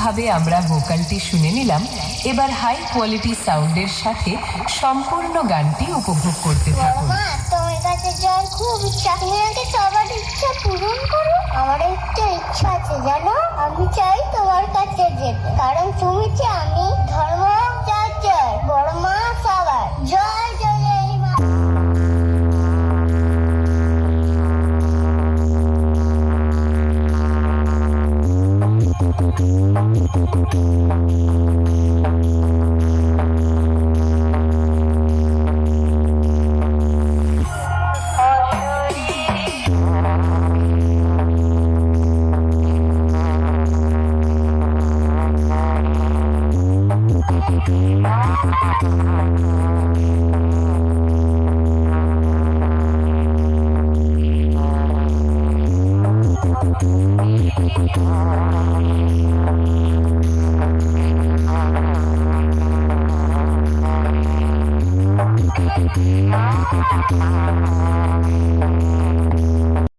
ভাবে আমরা ভোকালটি শুনে নিলাম। এবার হাই কোয়ালিটি সাউন্ডের সাথে সম্পূর্ণ গানটি উপভোগ করতে থাকুন। মা, তোমার কাছে যাওয়ার খুব ইচ্ছা। তুমি আগে সবার ইচ্ছা পূরণ করো। আমার একটা ইচ্ছা আছে জানো, আমি চাই তোমার কাছে যেতে, কারণ তুমি যে আমি ধর্ম জয় জয় বড় মা সবার জয় জয় জয় মা।